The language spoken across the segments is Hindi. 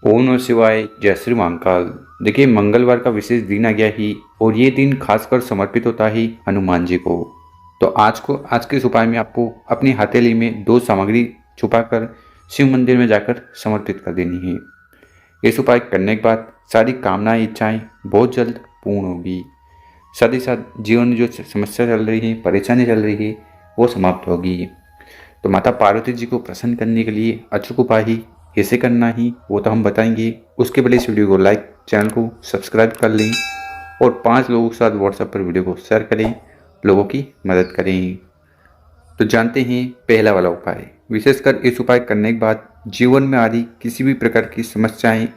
ओम नमः शिवाय। जय श्री महाकाल। देखिए, मंगलवार का विशेष दिन आ गया ही और ये दिन खासकर समर्पित होता है हनुमान जी को। तो आज के इस उपाय में आपको अपनी हथेली में दो सामग्री छुपाकर शिव मंदिर में जाकर समर्पित कर देनी है। इस उपाय करने के बाद सारी कामनाएं इच्छाएं बहुत जल्द पूर्ण होगी। साथ ही साथ जीवन में जो समस्या चल रही है, परेशानी चल रही है, वो समाप्त होगी। तो माता पार्वती जी को प्रसन्न करने के लिए अचूक उपाय ही कैसे करना ही वो तो हम बताएंगे। उसके पहले इस वीडियो को लाइक, चैनल को सब्सक्राइब कर लें और 5 लोगों के साथ व्हाट्सएप पर वीडियो को शेयर करें, लोगों की मदद करें। तो जानते हैं पहला वाला उपाय। विशेषकर इस उपाय करने के बाद जीवन में आ रही किसी भी प्रकार की समस्याएं,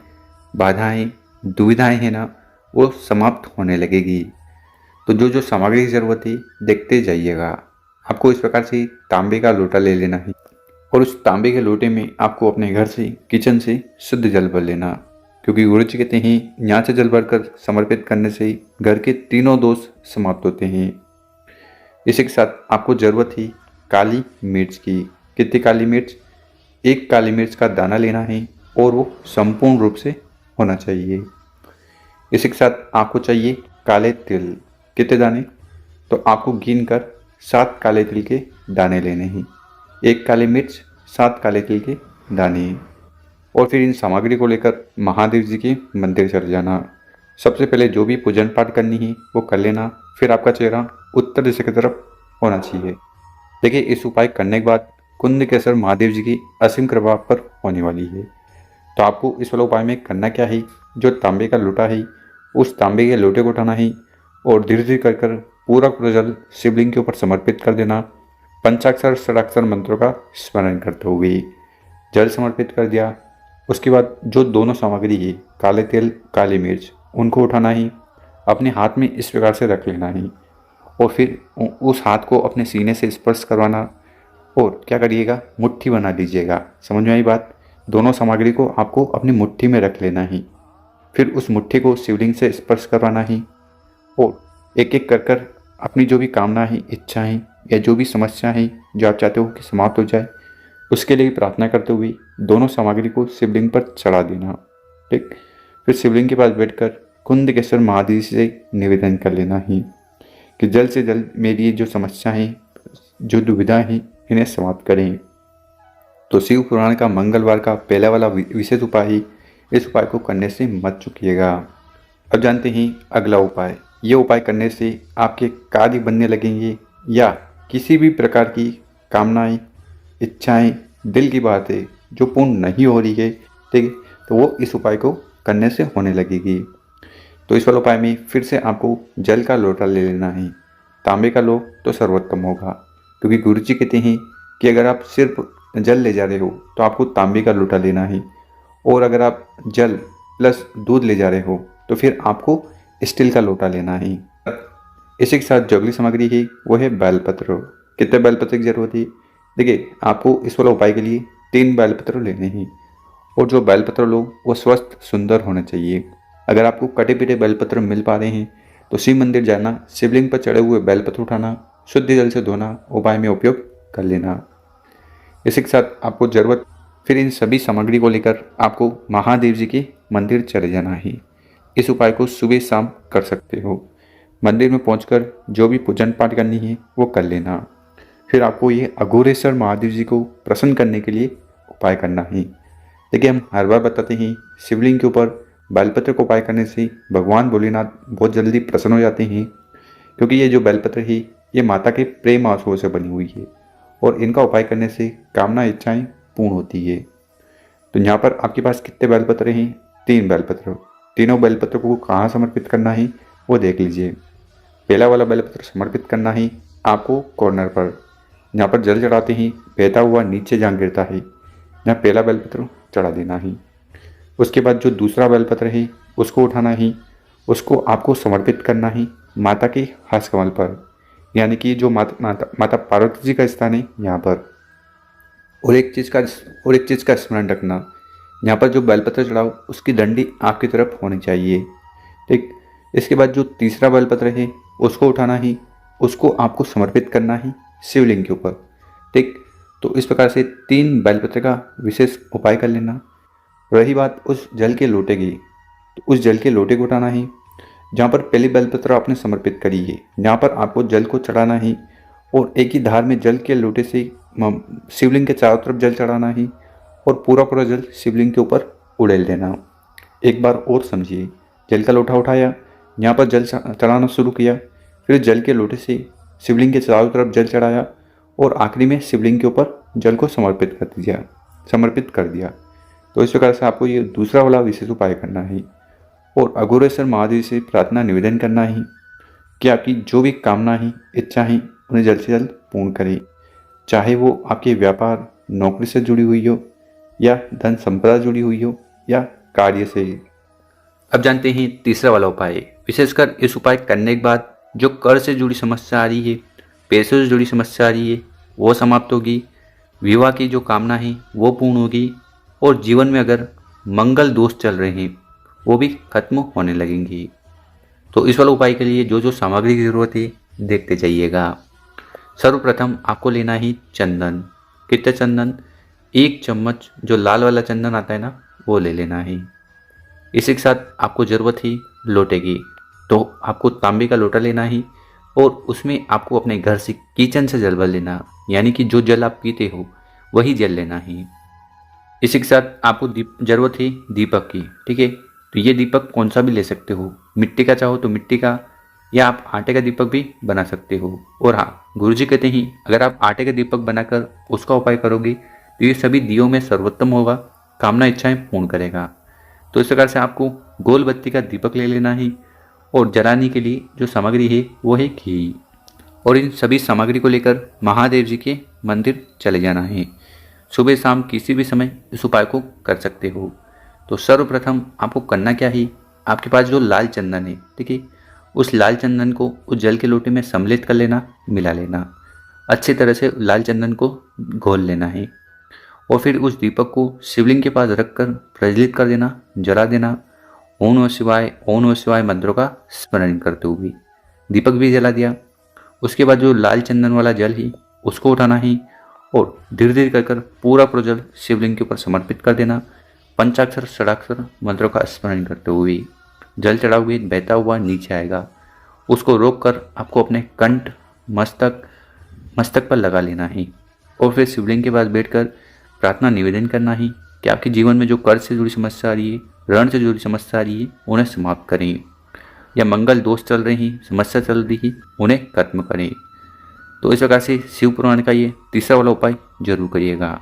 बाधाएं, दुविधाएं हैं ना, वो समाप्त होने लगेगी। तो जो जो सामग्री की जरूरत है देखते जाइएगा। आपको इस प्रकार से तांबे का लोटा ले लेना है और उस तांबे के लोटे में आपको अपने घर से, किचन से शुद्ध जल भर लेना, क्योंकि गुरु जी कहते हैं यहाँ से जल भरकर समर्पित करने से घर के तीनों दोष समाप्त होते हैं। इसी के साथ आपको ज़रूरत है काली मिर्च की। कितनी काली मिर्च? 1 काली मिर्च का दाना लेना है और वो संपूर्ण रूप से होना चाहिए। इसी के साथ आपको चाहिए काले तिल। कितने दाने? तो आपको गिन कर 7 काले तिल के दाने लेने हैं। 1 काली मिर्च, 7 काले तिल के दाने। और फिर इन सामग्री को लेकर महादेव जी के मंदिर चले जाना। सबसे पहले जो भी पूजन पाठ करनी है वो कर लेना। फिर आपका चेहरा उत्तर दिशा की तरफ होना चाहिए। देखिए, इस उपाय करने के बाद कुंद के असर महादेव जी की असीम कृपा आप पर होने वाली है। तो आपको इस वाले उपाय में करना क्या है? जो तांबे का लोटा है, उस तांबे के लोटे को उठाना है और धीरे धीरे कर कर पूरा पूरा जल शिवलिंग के ऊपर समर्पित कर देना। पंचाक्षर षडाक्षर मंत्रों का स्मरण करते हुए जल समर्पित कर दिया। उसके बाद जो दोनों सामग्री है, काले तिल, काली मिर्च, उनको उठाना ही अपने हाथ में इस प्रकार से रख लेना ही और फिर उस हाथ को अपने सीने से स्पर्श करवाना और क्या करिएगा, मुट्ठी बना लीजिएगा। समझ में आई बात? दोनों सामग्री को आपको अपनी मुट्ठी में रख लेना ही। फिर उस मुट्ठी को शिवलिंग से स्पर्श करवाना ही और एक एक कर कर अपनी जो भी कामना है, इच्छा है या जो भी समस्या है जो आप चाहते हो कि समाप्त हो जाए, उसके लिए प्रार्थना करते हुए दोनों सामग्री को शिवलिंग पर चढ़ा देना। ठीक। फिर शिवलिंग के पास बैठकर कुंदकेश्वर महादेव से निवेदन कर लेना ही कि जल्द से जल्द मेरी ये जो समस्या है, जो दुविधा है, इन्हें समाप्त करें। तो शिव पुराण का मंगलवार का पहला वाला विशेष उपाय ही, इस उपाय को करने से मत चूकिएगा। अब जानते हैं अगला उपाय। ये उपाय करने से आपके कार्य बनने लगेंगे या किसी भी प्रकार की कामनाएं, इच्छाएं, दिल की बातें जो पूर्ण नहीं हो रही है, ठीक है, तो वो इस उपाय को करने से होने लगेगी। तो इस वाले उपाय में फिर से आपको जल का लोटा ले लेना है। तांबे का लो तो सर्वोत्तम होगा, क्योंकि गुरु जी कहते हैं कि अगर आप सिर्फ जल ले जा रहे हो तो आपको तांबे का लोटा लेना है और अगर आप जल प्लस दूध ले जा रहे हो तो फिर आपको स्टील का लोटा लेना है। इसी के साथ जो अगली सामग्री है वो है बेलपत्र। कितने बेलपत्र की जरूरत है? देखिए, आपको इस वाले उपाय के लिए 3 बेलपत्र लेने हैं और जो बेलपत्र लो वो स्वस्थ सुंदर होने चाहिए। अगर आपको कटे पिटे बेलपत्र मिल पा रहे हैं तो शिव मंदिर जाना, शिवलिंग पर चढ़े हुए बेलपत्र उठाना, शुद्ध जल से धोना, उपाय में उपयोग कर लेना। इसी के साथ आपको ज़रूरत, फिर इन सभी सामग्री को लेकर आपको महादेव जी के मंदिर चले जाना है। इस उपाय को सुबह शाम कर सकते हो। मंदिर में पहुंचकर जो भी पूजन पाठ करनी है वो कर लेना। फिर आपको ये अघोरेश्वर महादेव जी को प्रसन्न करने के लिए उपाय करना है। देखिए, हम हर बार बताते हैं शिवलिंग के ऊपर बेलपत्र को उपाय करने से भगवान भोलेनाथ बहुत जल्दी प्रसन्न हो जाते हैं, क्योंकि ये जो बेलपत्र है ये माता के प्रेम आंसुओं से बनी हुई है और इनका उपाय करने से कामना, इच्छाएं पूर्ण होती है। तो यहाँ पर आपके पास कितने बेलपत्र हैं? 3 बेलपत्र। तीनों बेलपत्र को कहाँ समर्पित करना है वो देख लीजिए। पहला वाला बेलपत्र समर्पित करना है आपको कॉर्नर पर, जहाँ पर जल चढ़ाते ही बहता हुआ नीचे जहाँ गिरता है, जहाँ पहला बेलपत्र चढ़ा देना है। उसके बाद जो दूसरा बेलपत्र है उसको उठाना है, उसको आपको समर्पित करना है माता के हस्त कमल पर, यानी कि जो माता पार्वती जी का स्थान है यहाँ पर। और एक चीज़ का स्मरण रखना, यहाँ पर जो बेलपत्र चढ़ाओ उसकी डंडी आपकी तरफ होनी चाहिए। ठीक। इसके बाद जो तीसरा बेलपत्र है उसको उठाना ही, उसको आपको समर्पित करना ही शिवलिंग के ऊपर। ठीक। तो इस प्रकार से 3 बेलपत्र का विशेष उपाय कर लेना रही बात उस जल के लोटे की, तो उस जल के लोटे को उठाना ही, जहाँ पर पहली बेलपत्र आपने समर्पित करी है, जहाँ पर आपको जल को चढ़ाना ही और एक ही धार में जल के लोटे से शिवलिंग के चारों तरफ जल चढ़ाना ही और पूरा पूरा जल शिवलिंग के ऊपर उड़ेल देना। एक बार और समझिए, जल का लोटा उठाया, यहाँ पर जल चढ़ाना शुरू किया, फिर जल के लोटे से शिवलिंग के चारों तरफ जल चढ़ाया और आखिरी में शिवलिंग के ऊपर जल को समर्पित कर दिया। तो इस प्रकार से आपको ये दूसरा वाला विशेष उपाय करना है और अघोरेश्वर महादेव से प्रार्थना निवेदन करना है कि आपकी जो भी कामना है, इच्छा है, उन्हें जल्द से जल्द पूर्ण करें, चाहे वो आपके व्यापार नौकरी से जुड़ी हुई हो या धन संपदा जुड़ी हुई हो या कार्य से। अब जानते हैं तीसरा वाला उपाय। विशेषकर इस उपाय करने के बाद जो कर से जुड़ी समस्या आ रही है, पैसों से जुड़ी समस्या आ रही है, वो समाप्त होगी, विवाह की जो कामना है वो पूर्ण होगी और जीवन में अगर मंगल दोष चल रहे हैं वो भी खत्म होने लगेंगी। तो इस वाले उपाय के लिए जो जो सामग्री की ज़रूरत है देखते जाइएगा। सर्वप्रथम आपको लेना ही चंदन। कितना चंदन? 1 चम्मच जो लाल वाला चंदन आता है ना, वो ले लेना है। इसी के साथ आपको ज़रूरत है लोटे की, तो आपको तांबे का लोटा लेना है और उसमें आपको अपने घर से किचन से जल भर लेना, यानी कि जो जल आप पीते हो वही जल लेना है। इसी के साथ आपको ज़रूरत है दीपक की। ठीक है, तो ये दीपक कौन सा भी ले सकते हो, मिट्टी का चाहो तो मिट्टी का, या आप आटे का दीपक भी बना सकते हो। और हाँ, गुरुजी कहते हैं अगर आप आटे का दीपक बनाकर उसका उपाय करोगे तो ये सभी दियों में सर्वोत्तम होगा, कामना इच्छाएं पूर्ण करेगा। तो इस प्रकार से आपको गोल बत्ती का दीपक ले लेना है और जलाने के लिए जो सामग्री है वो है घी। और इन सभी सामग्री को लेकर महादेव जी के मंदिर चले जाना है। सुबह शाम किसी भी समय इस उपाय को कर सकते हो। तो सर्वप्रथम आपको करना क्या है, आपके पास जो लाल चंदन है, ठीक है, उस लाल चंदन को उस जल के लोटे में सम्मिलित कर लेना, मिला लेना, अच्छी तरह से लाल चंदन को घोल लेना है और फिर उस दीपक को शिवलिंग के पास रखकर प्रज्वलित कर देना, जला देना। ओम नमः शिवाय मंत्रों का स्मरण करते हुए दीपक भी जला दिया। उसके बाद जो लाल चंदन वाला जल है उसको उठाना है और धीरे धीरे कर पूरा जल शिवलिंग के ऊपर समर्पित कर देना। पंचाक्षर षडाक्षर मंत्रों का स्मरण करते हुए जल चढ़ा हुए बहता हुआ नीचे आएगा, उसको रोककर आपको अपने कंठ मस्तक पर लगा लेना है और फिर शिवलिंग के पास बैठकर प्रार्थना निवेदन करना है कि आपके जीवन में जो कर्ज से जुड़ी समस्या आ रही है, ऋण से जुड़ी समस्या आ रही है, उन्हें समाप्त करें, या मंगल दोष चल रहे हैं, समस्या चल रही है, उन्हें खत्म करें। तो इस प्रकार से शिव पुराण का ये तीसरा वाला उपाय जरूर करिएगा।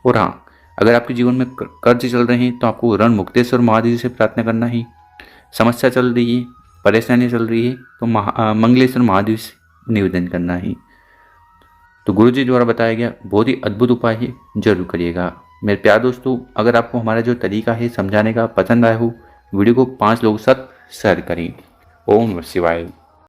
और हाँ, अगर आपके जीवन में कर्ज चल रहे हैं तो आपको ऋण मुक्तेश्वर महादेव से प्रार्थना करना है। समस्या चल रही है, परेशानी चल रही है तो मंगलेश्वर महादेव से निवेदन करना है। तो गुरुजी द्वारा बताया गया बहुत ही अद्भुत उपाय है, जरूर करिएगा। मेरे प्यार दोस्तों, अगर आपको हमारा जो तरीका है समझाने का पसंद आया हो, वीडियो को 5 लोगों के साथ शेयर करें। ओम नमः शिवाय।